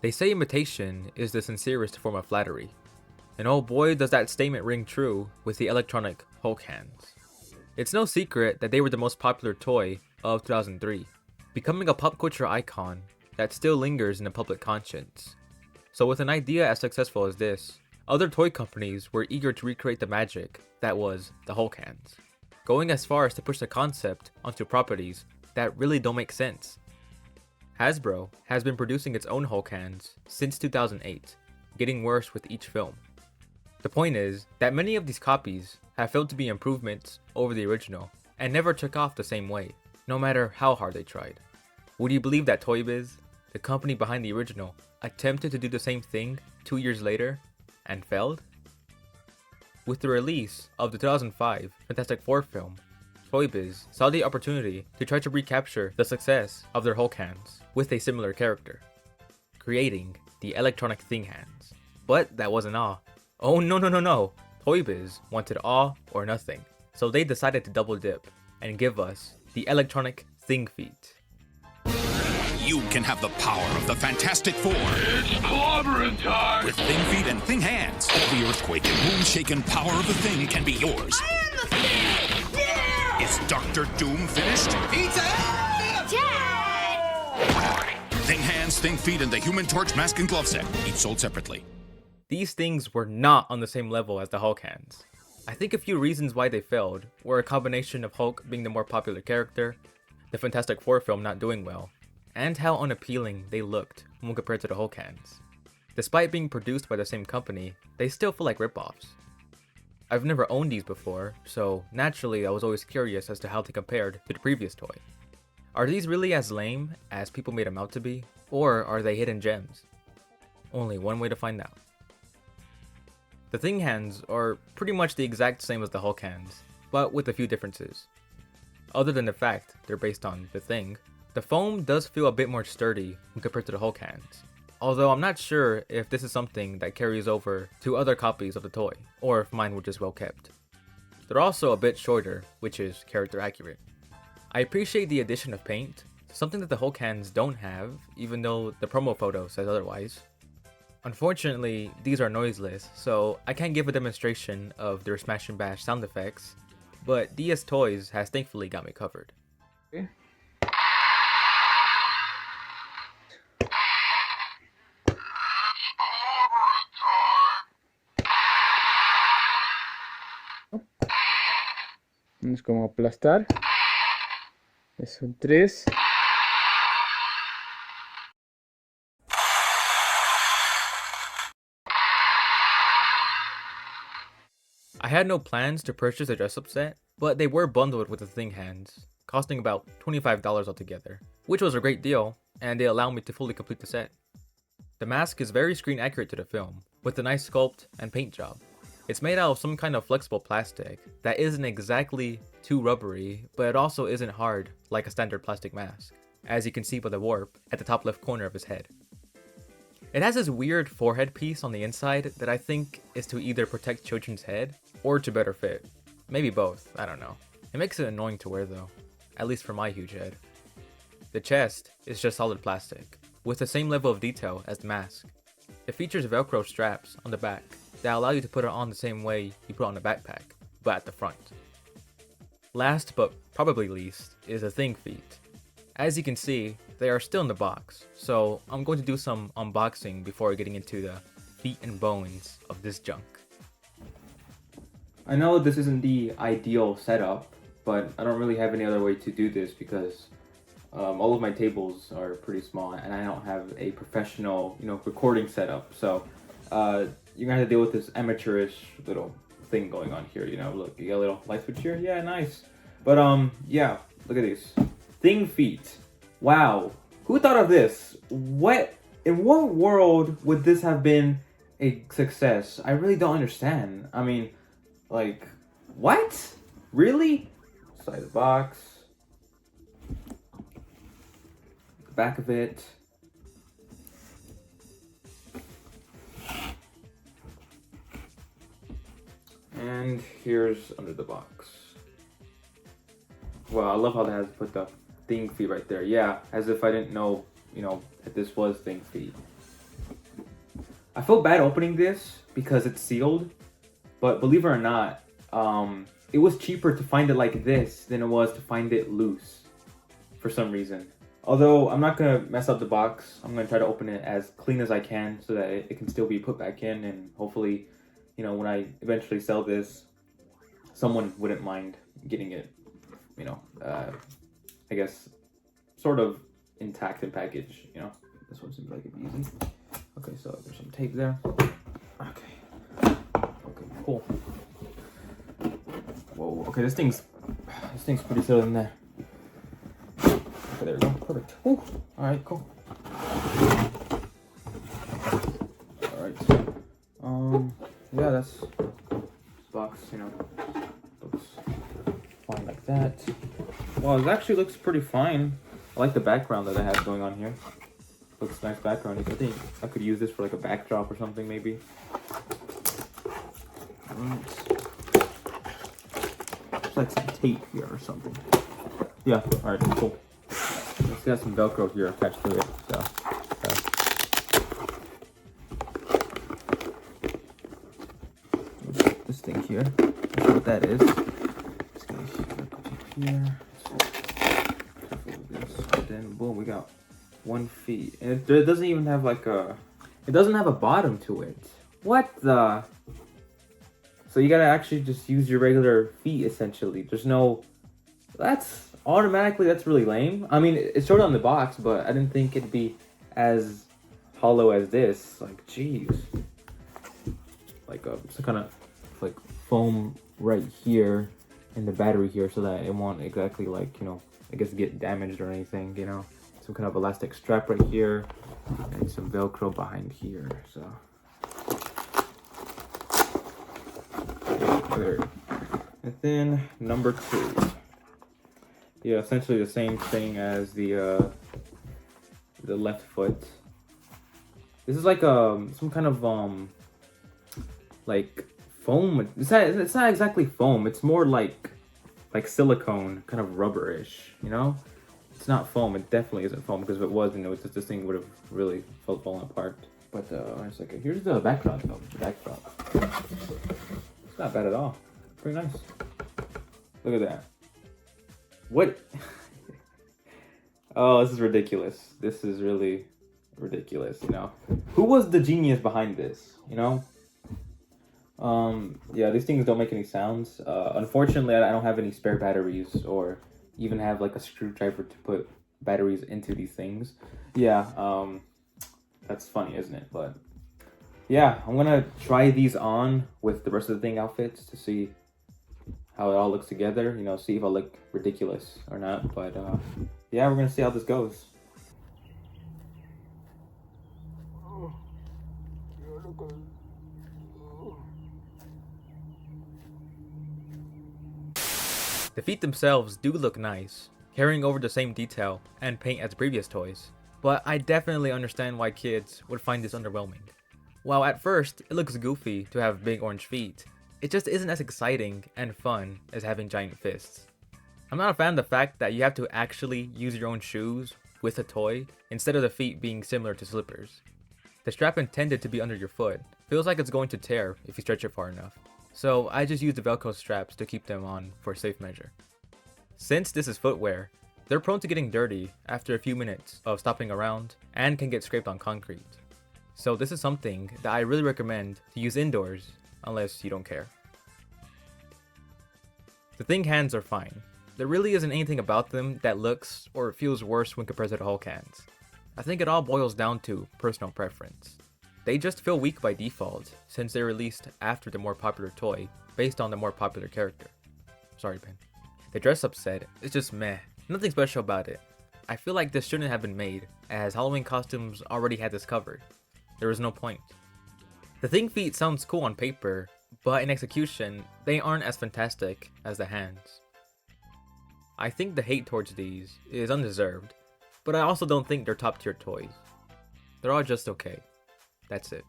They say imitation is the sincerest form of flattery. And oh boy does that statement ring true with the electronic Hulk hands. It's no secret that they were the most popular toy of 2003, becoming a pop culture icon that still lingers in the public conscience. So with an idea as successful as this, other toy companies were eager to recreate the magic that was the Hulk hands, going as far as to push the concept onto properties that really don't make sense. Hasbro has been producing its own Hulk hands since 2008, getting worse with each film. The point is that many of these copies have failed to be improvements over the original and never took off the same way, no matter how hard they tried. Would you believe that Toy Biz, the company behind the original, attempted to do the same thing 2 years later and failed? With the release of the 2005 Fantastic Four film, Toy Biz saw the opportunity to try to recapture the success of their Hulk hands with a similar character, creating the electronic thing hands. But that wasn't all. Oh no. Toy Biz wanted all or nothing, so they decided to double dip and give us the electronic thing feet. You can have the power of the Fantastic Four. It's clobbering time! With Thing Feet and Thing Hands, all the earthquake and moon-shaking power of the Thing can be yours. I am the Thing! Yeah! Is Doctor Doom finished? Pizza! Dad! Thing Hands, Thing Feet, and the Human Torch mask and glove set, each sold separately. These things were not on the same level as the Hulk hands. I think a few reasons why they failed were a combination of Hulk being the more popular character, the Fantastic Four film not doing well, and how unappealing they looked when compared to the Hulk hands. Despite being produced by the same company, they still feel like ripoffs. I've never owned these before, so naturally I was always curious as to how they compared to the previous toy. Are these really as lame as people made them out to be, or are they hidden gems? Only one way to find out. The Thing hands are pretty much the exact same as the Hulk hands, but with a few differences. Other than the fact they're based on the Thing, the foam does feel a bit more sturdy when compared to the Hulk hands, although I'm not sure if this is something that carries over to other copies of the toy, or if mine were just well kept. They're also a bit shorter, which is character accurate. I appreciate the addition of paint, something that the Hulk hands don't have, even though the promo photo says otherwise. Unfortunately, these are noiseless, so I can't give a demonstration of their smash and bash sound effects, but DS Toys has thankfully got me covered. Okay. Es como aplastar. Son 3. I had no plans to purchase a dress-up set, but they were bundled with the Thing hands, costing about $25 altogether, which was a great deal, and they allowed me to fully complete the set. The mask is very screen accurate to the film, with a nice sculpt and paint job. It's made out of some kind of flexible plastic that isn't exactly too rubbery, but it also isn't hard like a standard plastic mask, as you can see by the warp at the top left corner of his head. It has this weird forehead piece on the inside that I think is to either protect children's head or to better fit. Maybe both, I don't know. It makes it annoying to wear though, at least for my huge head. The chest is just solid plastic, with the same level of detail as the mask. It features Velcro straps on the back that allow you to put it on the same way you put on a backpack, but at the front. Last but probably least is the Thing feet. As you can see, they are still in the box, so I'm going to do some unboxing before getting into the feet and bones of this junk. I know this isn't the ideal setup, but I don't really have any other way to do this because all of my tables are pretty small and I don't have a professional, recording setup. So you're gonna have to deal with this amateurish little thing going on here. Look, you got a little light switch here. Yeah, nice. But yeah, look at these Thing feet. Wow, who thought of this? In what world would this have been a success? I really don't understand. I mean, like, what? Really? Side of the box. The back of it. And here's under the box. Wow, I love how they have put the Thing feet right there. Yeah, as if I didn't know, that this was Thing feet. I feel bad opening this because it's sealed, but believe it or not, it was cheaper to find it like this than it was to find it loose for some reason. Although I'm not gonna mess up the box, I'm gonna try to open it as clean as I can so that it can still be put back in, and hopefully, you know, when I eventually sell this, someone wouldn't mind getting it, you know, I guess, sort of intact and packaged, you know. This one seems like it'd be easy. Okay, so there's some tape there. Okay. Okay, cool. Whoa, okay, this thing's pretty solid in there. Okay, there we go. Perfect. Ooh. Alright, cool. Alright. Yeah, that's this box, you know, looks fine like that. Well, it actually looks pretty fine. I like the background that I have going on here. Looks nice background. I think I could use this for like a backdrop or something maybe. Alright. There's like some tape here or something. Yeah, alright, cool. It's got some Velcro here attached to it. So, this thing here. Let's see what that is. Just gonna here. And then boom, we got 1 feet. And it doesn't even have like a, it doesn't have a bottom to it. What the? So you gotta actually just use your regular feet essentially. There's no, that's really lame. I mean, it's showed on the box, but I didn't think it'd be as hollow as this. Like, jeez. Like some kind of like foam right here and the battery here so that it won't exactly like, you know, I guess get damaged or anything, you know. Some kind of elastic strap right here and some Velcro behind here, so. There. And then number 2. Yeah, essentially the same thing as the left foot. This is like some kind of like foam. It's not exactly foam. It's more like silicone, kind of rubberish. You know, it's not foam. It definitely isn't foam because if it was, then it was just, this thing would have really fallen apart. But it's like here's the backdrop though. The backdrop. It's not bad at all. Pretty nice. Look at that. What? Oh, this is ridiculous. This is really ridiculous, you know. Who was the genius behind this, you know? Yeah, these things don't make any sounds. Unfortunately, I don't have any spare batteries or even have like a screwdriver to put batteries into these things. Yeah, that's funny, isn't it? But yeah, I'm gonna try these on with the rest of the thing outfits to see how it all looks together, you know, see if I look ridiculous or not. But yeah, we're gonna see how this goes. The feet themselves do look nice, carrying over the same detail and paint as previous toys, but I definitely understand why kids would find this underwhelming. While at first it looks goofy to have big orange feet, it just isn't as exciting and fun as having giant fists. I'm not a fan of the fact that you have to actually use your own shoes with a toy instead of the feet being similar to slippers. The strap intended to be under your foot feels like it's going to tear if you stretch it far enough, so I just use the Velcro straps to keep them on for safe measure. Since this is footwear, they're prone to getting dirty after a few minutes of stopping around and can get scraped on concrete. So this is something that I really recommend to use indoors unless you don't care. The thing hands are fine. There really isn't anything about them that looks or feels worse when compared to the Hulk hands. I think it all boils down to personal preference. They just feel weak by default since they were released after the more popular toy based on the more popular character. Sorry, Ben. The dress up set is just meh, nothing special about it. I feel like this shouldn't have been made as Halloween costumes already had this covered. There was no point. The thing feet sounds cool on paper, but in execution, they aren't as fantastic as the hands. I think the hate towards these is undeserved, but I also don't think they're top tier toys. They're all just okay. That's it.